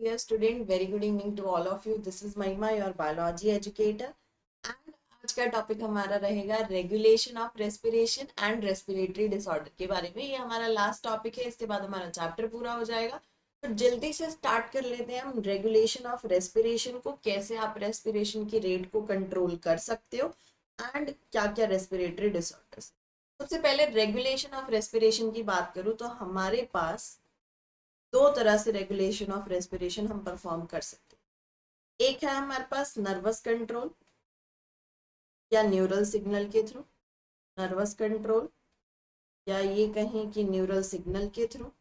Dear student, very good evening to all of you. This is Mahima, your biology educator. And आज का topic हमारा रहेगा regulation of respiration and respiratory disorder के बारे में। ये हमारा लास्ट टॉपिक है, इसके बाद हमारा चैप्टर पूरा हो जाएगा। तो जल्दी से स्टार्ट कर लेते हैं हम रेगुलेशन ऑफ रेस्पिरेशन को, कैसे आप रेस्पिरेशन की रेट को कंट्रोल कर सकते हो एंड क्या क्या रेस्पिरेटरी डिसऑर्डर्स। सबसे पहले रेगुलेशन ऑफ रेस्पिरेशन की बात करूँ तो हमारे पास दो तरह से रेगुलेशन ऑफ रेस्पिरेशन हम परफॉर्म कर सकते हैं। एक है हमारे पास नर्वस कंट्रोल या न्यूरल सिग्नल के थ्रू, नर्वस कंट्रोल या ये कहें कि न्यूरल सिग्नल के थ्रू।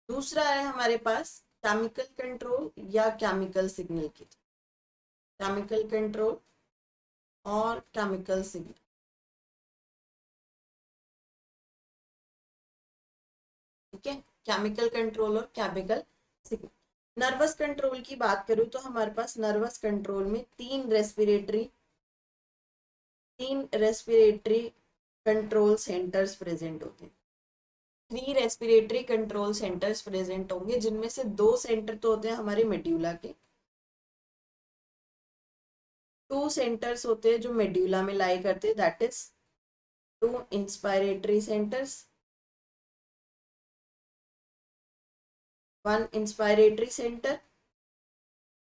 दूसरा है हमारे पास केमिकल कंट्रोल या केमिकल सिग्नल के थ्रू, केमिकल कंट्रोल और केमिकल सिग्नल। ठीक है, केमिकल कंट्रोल और केमिकल सिग्नल। नर्वस कंट्रोल की बात करूं तो हमारे पास नर्वस कंट्रोल में तीन रेस्पिरेटरी कंट्रोल सेंटर्स प्रेजेंट होते हैं। 3 रेस्पिरेटरी कंट्रोल सेंटर्स प्रेजेंट होंगे, जिनमें से 2 सेंटर तो होते हैं हमारे मेड्यूला के, 2 सेंटर्स होते हैं जो मेड्यूला में लाई करते हैं, that is 2 inspiratory centres, 1 inspiratory centre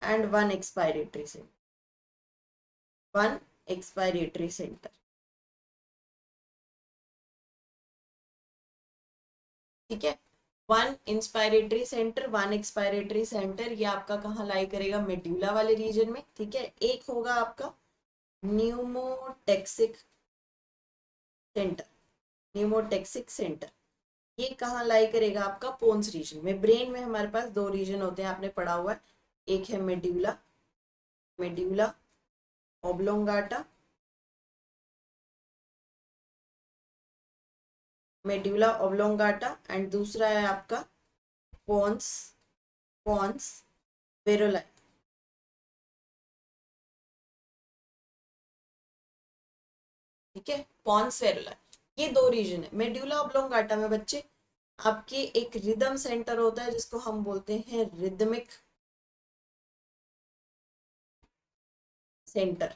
and 1 expiratory centre, 1 expiratory centre. ठीक है, 1 इंस्पायरेटरी सेंटर 1 एक्सपायरेटरी सेंटर, ये आपका कहाँ लाई करेगा, मेड्यूला वाले रीजन में। ठीक है, एक होगा आपका न्यूमोटेक्सिक सेंटर, न्यूमोटेक्सिक सेंटर, ये कहाँ लाई करेगा, आपका पोन्स रीजन में। ब्रेन में हमारे पास 2 रीजन होते हैं, आपने पढ़ा हुआ है, एक है medulla, medulla oblongata, medulla oblongata, and दूसरा है आपका पोन्स, पोन्स वेरुलाई। ठीक है, पोन्स वेरुलाई, ये 2 रीजन है। मेड्यूला ओब्लोंगाटा में बच्चे आपके एक रिदम सेंटर होता है जिसको हम बोलते हैं रिदमिक सेंटर।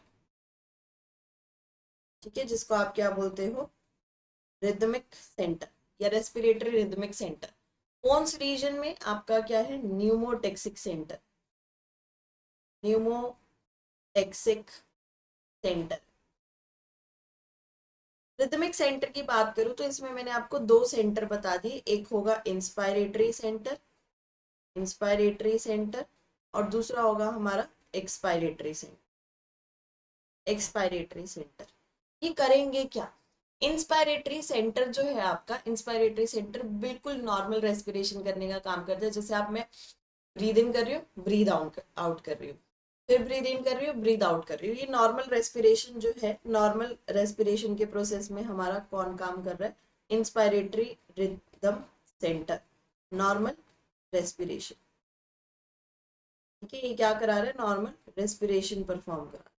ठीक है, जिसको आप क्या बोलते हो, रिदमिक सेंटर या respiratory rhythmic center. Pons region में आपका क्या है, pneumotaxic center, pneumotaxic center. Rhythmic center की बात करूं तो इसमें मैंने आपको 2 सेंटर बता दिए, एक होगा इंस्पायरेटरी सेंटर, इंस्पायरेटरी सेंटर, और दूसरा होगा हमारा एक्सपायरेटरी सेंटर, एक्सपायरेटरी सेंटर। ये करेंगे क्या, इंस्पायरेटरी सेंटर जो है आपका, इंस्पायरेटरी सेंटर बिल्कुल नॉर्मल रेस्पिरेशन करने का काम करता है। जैसे आप, मैं ब्रीद इन कर रही हूँ, ब्रीद आउट कर रही हूँ, फिर ब्रीद इन कर रही हूँ, ब्रीद आउट कर रही हूँ, ये नॉर्मल रेस्पिरेशन जो है, नॉर्मल रेस्पिरेशन के प्रोसेस में हमारा कौन काम कर रहा है, inspiratory rhythm centre, normal respiration. ठीक है, ये क्या करा रहा है, नॉर्मल रेस्पिरेशन परफॉर्म करा,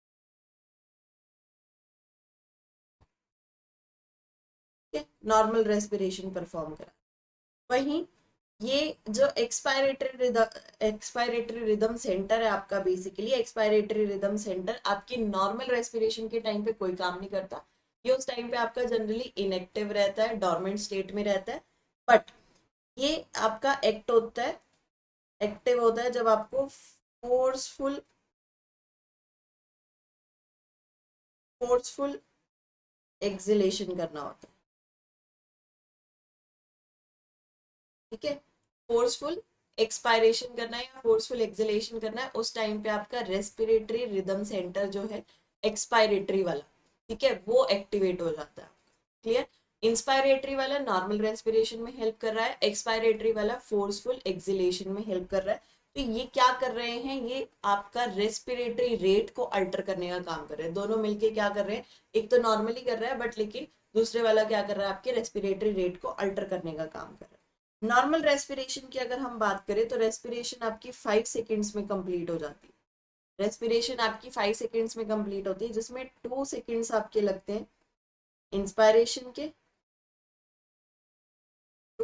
ठीक है, नॉर्मल रेस्पिरेशन परफॉर्म करा। वहीं ये जो एक्सपायरेटरी रिदम सेंटर है आपका, बेसिकली एक्सपायरेटरी रिदम सेंटर आपकी नॉर्मल रेस्पिरेशन के टाइम पे कोई काम नहीं करता। ये उस टाइम पे आपका जनरली इनएक्टिव रहता है, डोरमेंट स्टेट में रहता है। बट ये आपका एक्ट होता है, एक्टिव होता है जब आपको फोर्सफुल फोर्सफुल एक्सिलेशन करना होता है। ठीक है, फोर्सफुल एक्सपायरेशन करना है या फोर्सफुल एक्सलेशन करना है, उस टाइम पे आपका रेस्पिरेटरी रिदम सेंटर जो है एक्सपायरेटरी वाला, ठीक है, वो एक्टिवेट हो जाता है। क्लियर, इंस्पायरेटरी वाला नॉर्मल रेस्पिरेशन में हेल्प कर रहा है, एक्सपायरेटरी वाला फोर्सफुल एक्सलेशन में हेल्प कर रहा है। तो ये क्या कर रहे हैं, ये आपका रेस्पिरेटरी रेट को अल्टर करने का काम कर रहे हैं, दोनों मिलके क्या कर रहे हैं, एक तो नॉर्मली कर रहा है बट लेकिन दूसरे वाला क्या कर रहा है, आपके रेस्पिरेटरी रेट को अल्टर करने का काम कर रहा है। नॉर्मल रेस्पिरेशन की अगर हम बात करें तो रेस्पिरेशन आपकी 5 सेकेंड्स में कंप्लीट हो जाती है, रेस्पिरेशन आपकी 5 सेकेंड्स में कंप्लीट होती है, जिसमें 2 सेकेंड्स आपके लगते हैं इंस्पायरेशन के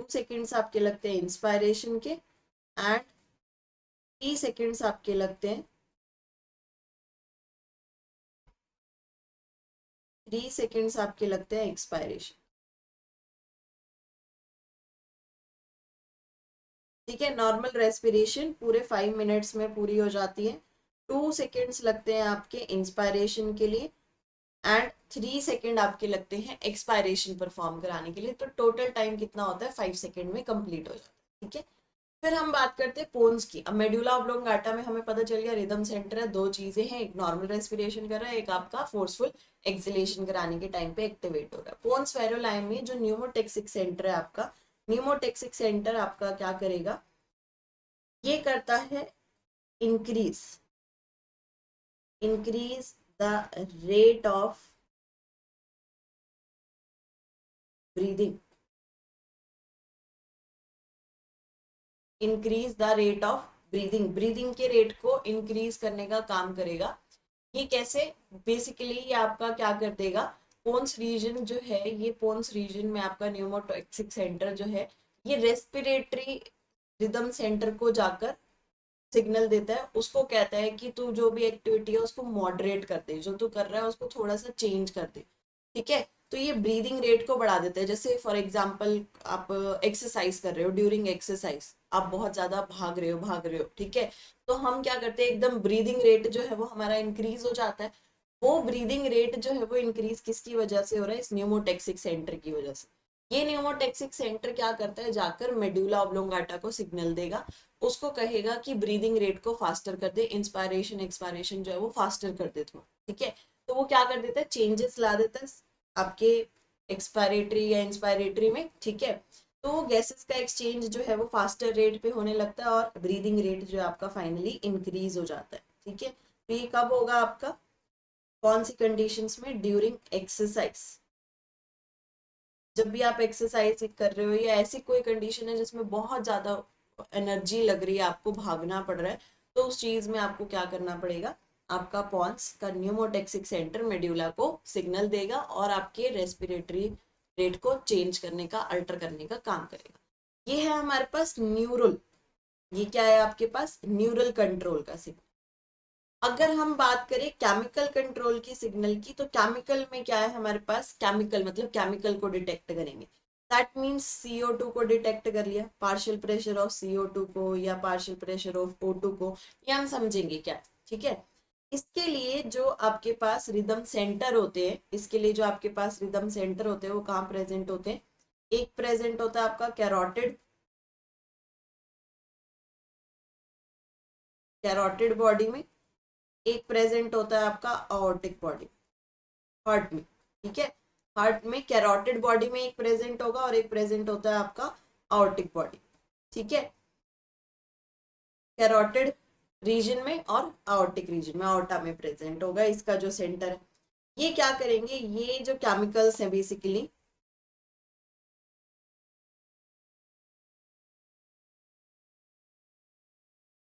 2 सेकेंड्स आपके लगते हैं इंस्पायरेशन के एंड 3 सेकेंड्स आपके लगते हैं 3 सेकेंड्स आपके लगते हैं एक्सपायरेशन। ठीक है, नॉर्मल रेस्पिरेशन पूरे 5 मिनट्स में पूरी हो जाती है। 2 सेकेंड्स लगते हैं आपके इंस्पायरेशन के लिए एंड 3 सेकेंड आपके लगते हैं एक्सपायरेशन परफॉर्म कराने के लिए। तो टोटल टाइम कितना होता है, 5 सेकेंड में कंप्लीट हो जाता है। ठीक है, फिर हम बात करते हैं पोन्स की। अब मेडुला ऑब्लोंगाटा में हमें पता चल गया रिदम सेंटर है, दो चीजें हैं, एक नॉर्मल रेस्पिरेशन कर रहा है, एक आपका फोर्सफुल एक्सलेशन कराने के टाइम पे एक्टिवेट हो रहा है। पोन्स फेरोलाइम में जो न्यूमोटेक्सिक सेंटर है आपका, न्यूमोटेक्सिक सेंटर आपका क्या करेगा, ये करता है increase increase the rate of breathing, increase the rate of breathing, breathing के रेट को इंक्रीज करने का काम करेगा। ये कैसे, बेसिकली ये आपका क्या कर देगा, पोन्स रीजन जो है, ये पोन्स रीजन में आपका न्यूमोटॉक्सिक सेंटर जो है, ये रेस्पिरेटरी रिदम सेंटर को जाकर सिग्नल देता है, उसको कहता है कि तू जो भी एक्टिविटी है उसको मॉडरेट कर दे, जो तू कर रहा है उसको थोड़ा सा चेंज कर दे। ठीक है, तो ये ब्रीदिंग रेट को बढ़ा देता है। जैसे फॉर एग्जांपल आप एक्सरसाइज कर रहे हो, ड्यूरिंग एक्सरसाइज आप बहुत ज्यादा भाग रहे हो, ठीक है, तो हम क्या करते हैं, एकदम ब्रीदिंग रेट जो है वो हमारा इंक्रीज हो जाता है। वो ब्रीदिंग रेट जो है वो इंक्रीज किसकी वजह से हो रहा है, इस न्यूमोटेक्सिक सेंटर की वजह से। ये न्यूमोटेक्सिक सेंटर क्या करता है, जाकर मेडुला ऑब्लोंगाटा को सिग्नल देगा, उसको कहेगा कि ब्रीदिंग रेट को फास्टर कर दे, इंस्पायरेशन एक्सपायरेशन जो है वो फास्टर कर दे थोड़ा। ठीक है, तो वो क्या कर देता है, चेंजेस ला देता है आपके एक्सपायरेटरी या इंस्पायरेटरी में। ठीक है, तो गैसेस का एक्सचेंज जो है वो फास्टर रेट पे होने लगता है और ब्रीदिंग रेट जो है आपका फाइनली इंक्रीज हो जाता है। ठीक है, तो ये कब होगा आपका, कौन सी कंडीशंस में, ड्यूरिंग एक्सरसाइज। जब भी आप एक्सरसाइज कर रहे हो या ऐसी कोई कंडीशन है जिसमें बहुत ज्यादा एनर्जी लग रही है, आपको भागना पड़ रहा है, तो उस चीज में आपको क्या करना पड़ेगा, आपका पॉन्स का न्यूमोटेक्सिक सेंटर मेड्यूला को सिग्नल देगा और आपके रेस्पिरेटरी रेट को चेंज करने का, अल्टर करने का काम करेगा। ये है हमारे पास न्यूरल, ये क्या है आपके पास, न्यूरल कंट्रोल का सिग्नल। अगर हम बात करें केमिकल कंट्रोल की सिग्नल की, तो केमिकल में क्या है हमारे पास, केमिकल मतलब केमिकल को डिटेक्ट करेंगे। दैट मीन्स CO2 को डिटेक्ट कर लिया, पार्शियल प्रेशर ऑफ CO2 को या पार्शियल प्रेशर ऑफ O2 को, ये हम समझेंगे क्या। ठीक है, इसके लिए जो आपके पास रिदम सेंटर होते हैं, इसके लिए जो आपके पास रिदम सेंटर होते हैं वो कहाँ प्रेजेंट होते हैं, एक प्रेजेंट होता है आपका कैरोटिड, कैरोटिड बॉडी में, एक प्रेजेंट होता है आपका अओर्टिक बॉडी, हार्ट में। ठीक है, हार्ट में कैरोटिड बॉडी में एक प्रेजेंट होगा और एक प्रेजेंट होता है आपका aortic बॉडी। ठीक है, कैरोटिड रीजन में और aortic रीजन में, aorta में प्रेजेंट होगा इसका जो सेंटर है। ये क्या करेंगे, ये जो केमिकल्स हैं बेसिकली,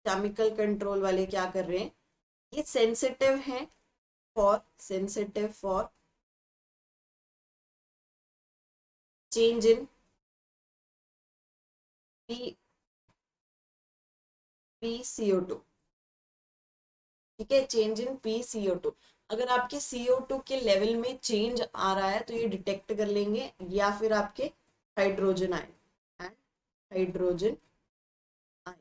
केमिकल कंट्रोल वाले क्या कर रहे हैं, ये सेंसिटिव हैं for, sensitive for change in PCO2। ठीक है, चेंज इन PCO2, अगर आपके CO2 के लेवल में चेंज आ रहा है तो ये डिटेक्ट कर लेंगे, या फिर आपके hydrogen ion and hydrogen ion.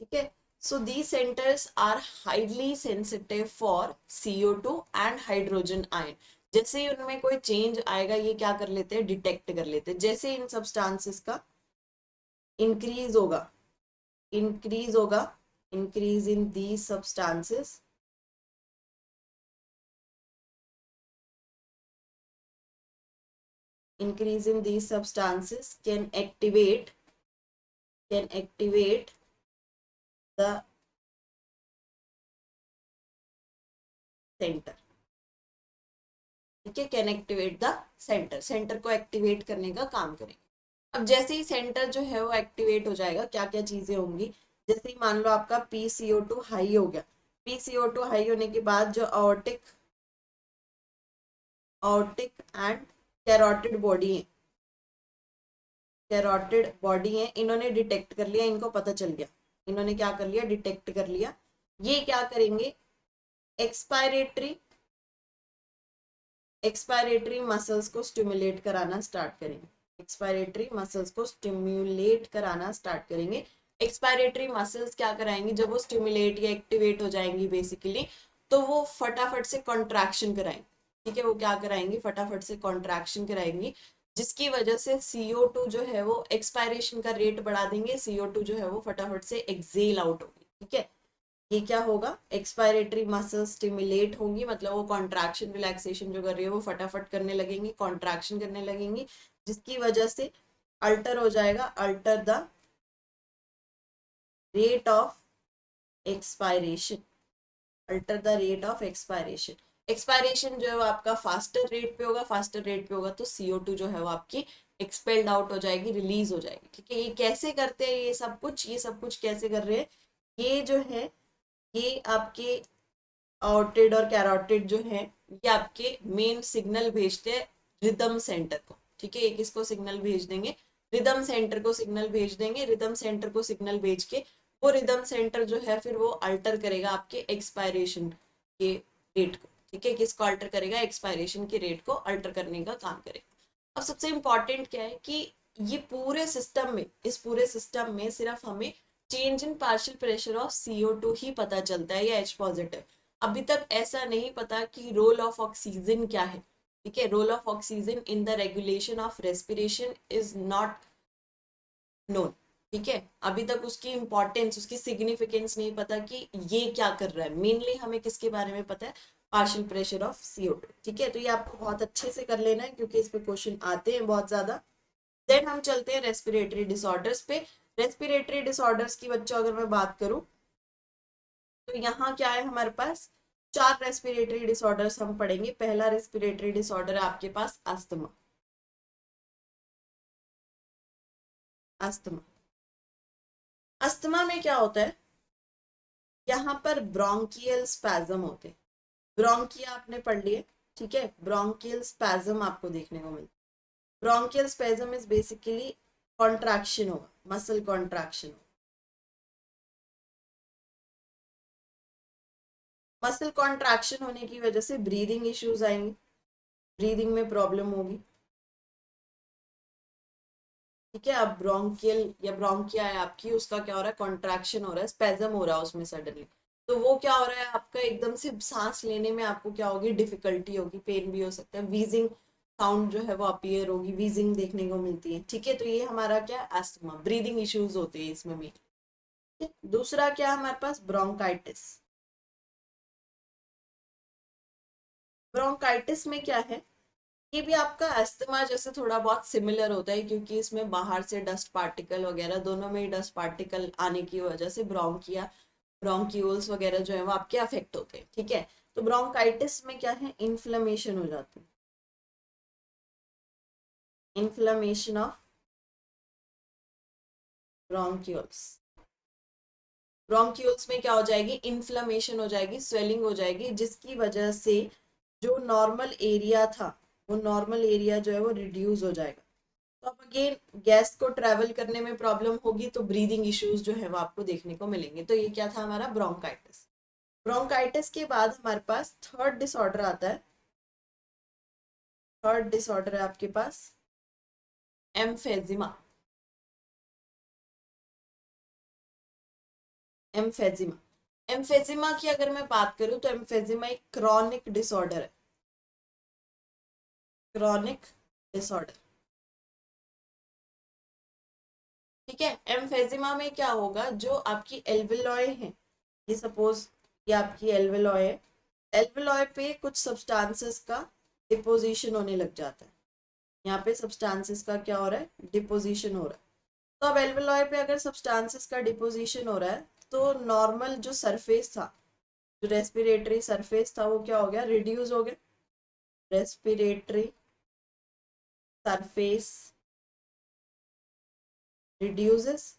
ठीक है, so these centers are highly sensitive for CO2 and hydrogen ion. जैसे ही उनमें कोई चेंज आएगा ये क्या कर लेते हैं, डिटेक्ट कर लेते हैं। जैसे इन सब्सटेंसेस का इंक्रीज होगा, इंक्रीज होगा, increase in these substances, increase in these substances can activate the center। ठीक है, can activate the centre, centre को एक्टिवेट करने का काम करेंगे। अब जैसे ही सेंटर जो है वो एक्टिवेट हो जाएगा, क्या क्या चीजें होंगी, जैसे ही मान लो आपका PCO2 हाई हो गया, PCO2 हाई होने के बाद जो ऑर्टिक एंड कैरोटिड बॉडी है, कैरोटिड बॉडी है, इन्होंने डिटेक्ट कर लिया, इनको पता चल गया, इन्होंने क्या कर लिया, डिटेक्ट कर लिया। ये क्या करेंगे, एक्सपायरेटरी एक्सपायरेटरी मसल्स को स्टिमुलेट कराना स्टार्ट करेंगे। एक्सपायरेटरी मसल्स को स्टिम्युलेट कराना स्टार्ट करेंगे। एक्सपायरेटरी मसल्स क्या कराएंगे, जब वो स्टिमुलेट या एक्टिवेट हो जाएंगी बेसिकली, तो वो फटाफट से कॉन्ट्रैक्शन कराएंगे। ठीक है, वो क्या कराएंगे, फटाफट से कॉन्ट्रैक्शन कराएंगी, जिसकी वजह से CO2 जो है वो एक्सपायरेशन का रेट बढ़ा देंगे, CO2 जो है वो फटाफट से एक्सेल आउट होगी। ठीक है, ये क्या होगा, एक्सपायरेटरी मसल स्टिमुलेट होंगी, मतलब वो कॉन्ट्रैक्शन रिलैक्सेशन जो कर रही है वो फटाफट करने लगेंगी, कॉन्ट्रैक्शन करने लगेंगी, जिसकी वजह से अल्टर हो जाएगा, alter the rate of expiration, alter the rate of expiration. Expiration जो है वो आपका फास्टर रेट पे होगा, फास्टर रेट पे होगा तो CO2 जो है वो आपकी एक्सपेल्ड आउट हो जाएगी, रिलीज हो जाएगी। ठीक है, ये कैसे करते हैं, ये सब कुछ कैसे कर रहे हैं, ये जो है ये आपके ऑर्टिड और कैरोटिड जो है ये आपके मेन सिग्नल भेजते हैं रिदम सेंटर को। ठीक है, एक इसको सिग्नल भेज देंगे, रिदम सेंटर को सिग्नल भेज देंगे, रिदम सेंटर को सिग्नल भेज के वो रिदम सेंटर जो है फिर वो अल्टर करेगा आपके एक्सपायरेशन के रेट को। ठीक है, किसको अल्टर करेगा, एक्सपायरेशन के रेट को अल्टर करने का काम करेगा। अब सबसे इंपॉर्टेंट क्या है कि ये पूरे सिस्टम में, इस पूरे सिस्टम में सिर्फ हमें change in partial pressure of CO2 ही पता चलता है, या H पॉजिटिव। अभी तक ऐसा नहीं पता कि रोल ऑफ ऑक्सीजन क्या है। ठीक है, role of oxygen in the regulation of respiration is not known. ठीक है, अभी तक उसकी इंपॉर्टेंस, उसकी सिग्निफिकेंस नहीं पता कि ये क्या कर रहा है। मेनली हमें किसके बारे में पता है, पार्शियल प्रेशर ऑफ CO2। ठीक है, तो ये आपको बहुत अच्छे से कर लेना है क्योंकि इस पे क्वेश्चन आते हैं बहुत ज्यादा। देन हम चलते हैं रेस्पिरेटरी डिसऑर्डर्स पे। रेस्पिरेटरी डिसऑर्डर्स की बच्चों अगर मैं बात करूं तो यहाँ क्या है हमारे पास, 4 रेस्पिरेटरी डिसऑर्डर्स हम पढ़ेंगे। पहला रेस्पिरेटरी डिसऑर्डर है आपके पास अस्थमा। अस्थमा, अस्थमा में क्या होता है, यहाँ पर ब्रोंकियल स्पैज्म होते हैं। ब्रोंकिया आपने पढ़ लिए, ठीक है, ब्रोंकियल स्पैज्म आपको देखने को मिलता है। Bronchial spasm is basically contraction होगा, मसल कॉन्ट्रैक्शन। मसल कॉन्ट्रैक्शन होने की वजह से ब्रीदिंग इश्यूज आएंगे, ब्रीदिंग में प्रॉब्लम होगी। ठीक है, अब ब्रोंकियल या ब्रोंकिया है आपकी, उसका क्या हो रहा है, कॉन्ट्रैक्शन हो रहा है, स्पेजम हो रहा है उसमें सडनली, तो वो क्या हो रहा है आपका, एकदम से सांस लेने में आपको क्या होगी, डिफिकल्टी होगी, पेन भी हो सकता है, वीजिंग साउंड जो है वो अपीयर होगी, वीजिंग देखने को मिलती है। ठीक है, तो ये हमारा क्या है, अस्थमा, ब्रीदिंग इश्यूज होते हैं इसमें भी। दूसरा क्या है हमारे पास, ब्रोंकाइटिस। ब्रोंकाइटिस में क्या है, ये भी आपका अस्थमा जैसे थोड़ा बहुत सिमिलर होता है, क्योंकि इसमें बाहर से डस्ट पार्टिकल वगैरह, दोनों में ही डस्ट पार्टिकल आने की वजह से ब्रोंकिया, ब्रोंक्यूल्स वगैरह जो है वो आपके अफेक्ट होते हैं। ठीक है, तो ब्रोंकाइटिस में क्या है, इन्फ्लेमेशन हो जाती है, इन्फ्लेमेशन ऑफ ब्रोंक्यूल्स। ब्रोंक्यूल्स में क्या हो जाएगी, इन्फ्लेमेशन हो जाएगी, स्वेलिंग हो जाएगी, जिसकी वजह से जो नॉर्मल एरिया था वो नॉर्मल एरिया जो है वो रिड्यूस हो जाएगा। तो अब अगेन गैस को ट्रैवल करने में प्रॉब्लम होगी, तो ब्रीदिंग इश्यूज जो है वो आपको देखने को मिलेंगे। तो ये क्या था हमारा, ब्रोंकाइटिस। ब्रोंकाइटिस के बाद हमारे पास थर्ड डिसऑर्डर आता है। थर्ड डिसऑर्डर है आपके पास एम्फेजिमा। एम्फेजिमा, एम्फेजिमा की अगर मैं बात करूं तो एम्फेजिमा एक क्रॉनिक डिसऑर्डर है, क्रॉनिक डिसऑर्डर। ठीक है, एम्फेजिमा में क्या होगा, जो आपकी एल्विलॉय है, ये सपोज ये आपकी एल्विलॉय है, एल्विलॉय पे कुछ सब्सटेंसेस का डिपोजिशन होने लग जाता है। यहाँ पे सब्सटेंसेस का क्या हो रहा है, डिपोजिशन हो रहा है। तो अब एल्विलॉय पे अगर सब्सटेंसेस का डिपोजिशन हो रहा है तो नॉर्मल जो सरफेस था, जो रेस्पिरेटरी सरफेस था, वो क्या हो गया, रिड्यूस हो गया। Respiratory surface reduces.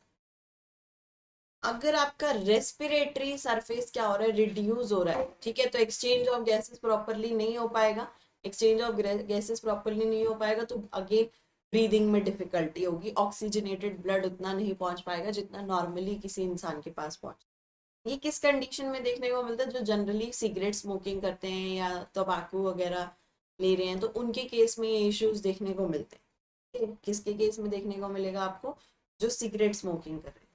अगर आपका रेस्पिरेटरी सरफेस क्या हो रहा है, रिड्यूस हो रहा है, ठीक है, तो एक्सचेंज ऑफ गैसेस प्रॉपरली नहीं हो पाएगा। एक्सचेंज ऑफ गैसेस प्रॉपरली नहीं हो पाएगा तो अगेन ब्रीदिंग में डिफिकल्टी होगी, ऑक्सीजनेटेड ब्लड उतना नहीं पहुंच पाएगा जितना नॉर्मली किसी इंसान के पास पहुंच। ये किस कंडीशन में देखने को मिलता है? जो जनरली सिगरेट स्मोकिंग करते हैं या तंबाकू वगैरह ले रहे हैं तो उनके केस में ये इश्यूज देखने को मिलते हैं। किसके केस में देखने को मिलेगा आपको? जो सिगरेट स्मोकिंग कर रहे हैं।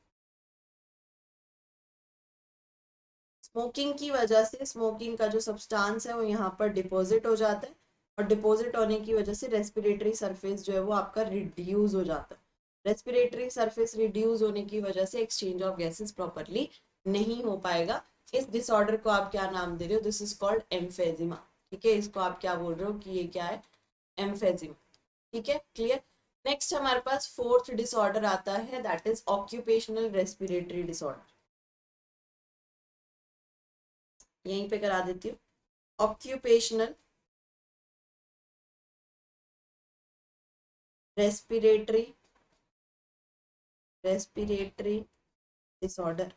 स्मोकिंग की वजह से स्मोकिंग का जो सब्सटेंस है वो यहाँ पर डिपॉजिट हो जाता है, और डिपॉजिट होने की वजह से रेस्पिरेटरी सरफेस जो है वो आपका रिड्यूस हो जाता है। रेस्पिरेटरी सरफेस रिड्यूस होने की वजह से एक्सचेंज ऑफ गैसेस प्रॉपरली नहीं हो पाएगा। इस डिसऑर्डर को आप क्या नाम दे रहे हो? This is called emphysema. ठीक है, इसको आप क्या बोल रहे हो कि ये क्या है? एम्फेजिमा। ठीक है, क्लियर। नेक्स्ट हमारे पास फोर्थ डिसऑर्डर आता है, that is occupational respiratory disorder. यहीं पे करा देती हूँ। Occupational respiratory disorder.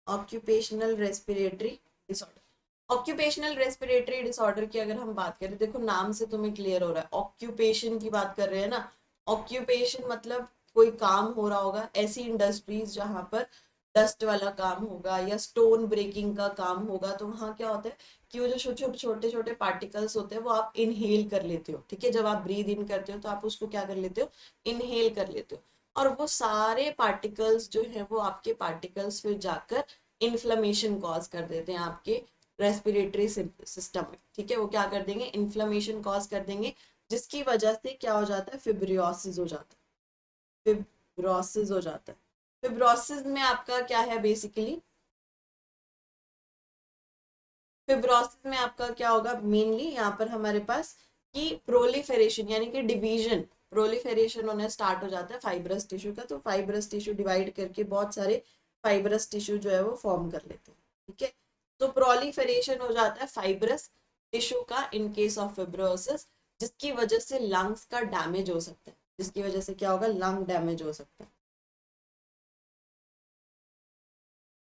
Occupational respiratory disorder. Occupational respiratory disorder की अगर हम बात करें, देखो नाम से तुम्हें क्लियर हो रहा है, ऑक्यूपेशन की बात कर रहे हैं ना। ऑक्यूपेशन मतलब कोई काम हो रहा होगा, ऐसी इंडस्ट्रीज जहां पर डस्ट वाला काम होगा या स्टोन ब्रेकिंग का काम होगा, तो वहां क्या होता है कि वो जो छोटे छोटे छोटे पार्टिकल्स होते हैं वो आप इनहेल कर लेते हो। ठीक है, जब आप ब्रीद इन करते हो तो आप उसको क्या कर लेते हो? इनहेल कर लेते हो। और वो सारे पार्टिकल्स जो है वो आपके पार्टिकल्स फिर जाकर इन्फ्लेमेशन कॉज कर देते हैं आपके रेस्पिरेटरी सिस्टम में। ठीक है, वो क्या कर देंगे? इन्फ्लेमेशन कॉज कर देंगे, जिसकी वजह से क्या हो जाता है? फिब्रियोसिस हो जाता है। फिब्रोसिस हो जाता है। फिब्रोसिस में आपका क्या है बेसिकली? फिब्रोसिस में आपका क्या होगा मेनली? यहाँ पर हमारे पास कि प्रोलिफेरेशन यानी कि डिवीजन, प्रोलिफेरेशन होने स्टार्ट हो जाता है फाइब्रस टिश्यू का। तो फाइब्रस टिश्यू डिवाइड करके बहुत सारे फाइब्रस टिश्यू जो है वो फॉर्म कर लेते हैं। ठीक है, तो प्रोलिफेरेशन हो जाता है फाइब्रस टिश्यू का इन केस ऑफ फिब्रोसिस, जिसकी वजह से लंग्स का डैमेज हो सकता है। जिसकी वजह से क्या होगा? लंग डैमेज हो सकता है।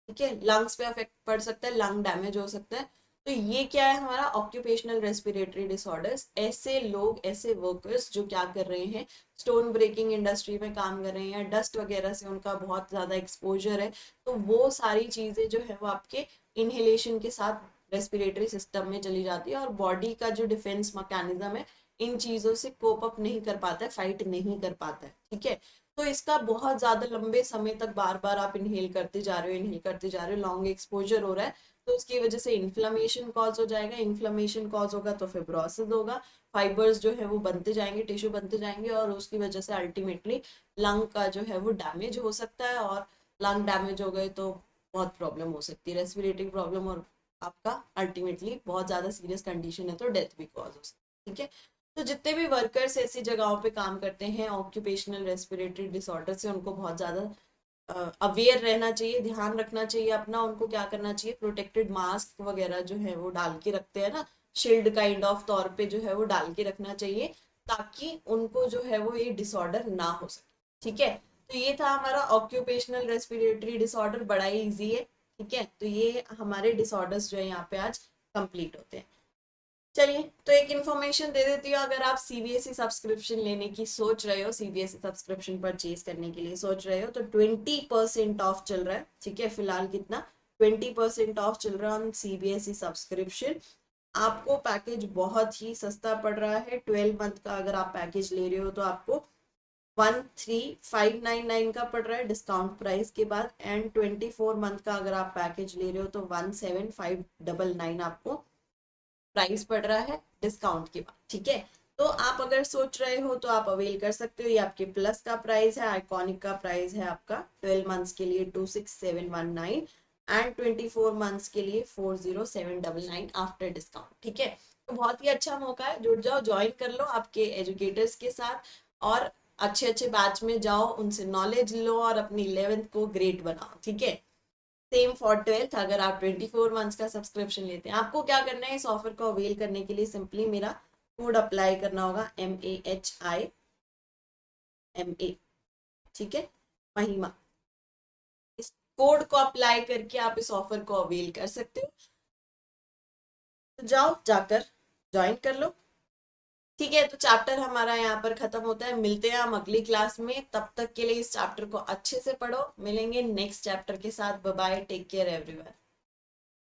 ठीक है, लंग्स पे अफेक्ट पड़ सकता है, लंग डैमेज हो सकता है। तो ये क्या है हमारा? Occupational respiratory disorders. ऐसे लोग, ऐसे वर्कर्स जो क्या कर रहे हैं, स्टोन ब्रेकिंग इंडस्ट्री में काम कर रहे हैं, डस्ट वगैरह से उनका बहुत ज्यादा एक्सपोजर है, तो वो सारी चीजें जो है वो आपके इनहेलेशन के साथ रेस्पिरेटरी सिस्टम में चली जाती है, और बॉडी का जो डिफेंस मैकेनिज्म है इन चीजों से कोप अप नहीं कर पाता है, फाइट नहीं कर पाता है। ठीक है, तो इसका बहुत ज्यादा लंबे समय तक बार बार आप इनहेल करते जा रहे हो, इनहेल करते जा रहे हो, लॉन्ग एक्सपोजर हो रहा है, तो उसकी वजह से इन्फ्लामेशन कॉज हो जाएगा। इन्फ्लामेशन कॉज होगा तो फिब्रोसिस होगा, फाइबर्स जो है वो बनते जाएंगे, टिश्यू बनते जाएंगे, और उसकी वजह से अल्टीमेटली लंग का जो है वो डैमेज हो सकता है, और लंग डैमेज हो गए तो बहुत प्रॉब्लम हो सकती है, रेस्पिरेटरी प्रॉब्लम, और आपका अल्टीमेटली बहुत ज्यादा सीरियस कंडीशन है तो डेथ भी कॉज हो सकती है। ठीक है, तो जितने भी वर्कर्स ऐसी जगहों पे काम करते हैं ऑक्यूपेशनल रेस्पिरेटरी डिसऑर्डर से, उनको बहुत ज्यादा अवेयर रहना चाहिए, ध्यान रखना चाहिए अपना। उनको क्या करना चाहिए? प्रोटेक्टेड मास्क वगैरह जो है वो डाल के रखते हैं ना, शील्ड काइंड ऑफ तौर पे जो है वो डाल के रखना चाहिए, ताकि उनको जो है वो ये डिसऑर्डर ना हो सके। ठीक है, तो ये था हमारा ऑक्यूपेशनल रेस्पिरेटरी डिसऑर्डर, बड़ा ही ईजी है। ठीक है, तो ये हमारे डिसऑर्डर्स जो है यहाँ पे आज कंप्लीट होते हैं। चलिए, तो एक इन्फॉर्मेशन दे देती हूँ, अगर आप सीबीएसई सब्सक्रिप्शन लेने की सोच रहे हो, सीबीएसई सब्सक्रिप्शन परचेज करने के लिए सोच रहे हो, तो 20% ऑफ चल रहा है। ठीक है, फिलहाल कितना? 20% ऑफ चल रहा है ऑन सीबीएसई सब्सक्रिप्शन। आपको पैकेज बहुत ही सस्ता पड़ रहा है। 12 मंथ का अगर आप पैकेज ले रहे हो तो आपको 13599 का पड़ रहा है डिस्काउंट प्राइस के बाद, एंड 24 मंथ का अगर आप पैकेज ले रहे हो तो 17599 आपको प्राइस पड़ रहा है डिस्काउंट के बाद। ठीक है, तो आप अगर सोच रहे हो तो आप अवेल कर सकते हो। ये आपके प्लस का प्राइस है, आइकॉनिक का प्राइस है आपका 12 मंथ्स के लिए 26719, एंड 24 मंथ्स के लिए 40799 आफ्टर डिस्काउंट। ठीक है, तो बहुत ही अच्छा मौका है, जुड़ जाओ, ज्वाइन कर लो आपके एजुकेटर्स के साथ, और अच्छे अच्छे बैच में जाओ, उनसे नॉलेज लो, और अपनी 11th को ग्रेट बनाओ। ठीक है, सेम फॉर 12th। अगर आप 24 मंथ्स का सब्सक्रिप्शन लेते हैं, आपको क्या करना है? इस ऑफर को अवेल करने के लिए सिंपली मेरा कोड अप्लाई करना होगा, MAHIMA। ठीक है, महिमा। इस कोड को अप्लाई करके आप इस ऑफर को अवेल कर सकते हो। तो जाओ, जाकर ज्वाइन कर लो। ठीक है, तो चैप्टर हमारा यहाँ पर खत्म होता है। मिलते हैं हम अगली क्लास में, तब तक के लिए इस चैप्टर को अच्छे से पढ़ो। मिलेंगे नेक्स्ट चैप्टर के साथ। Bye bye, take care everyone.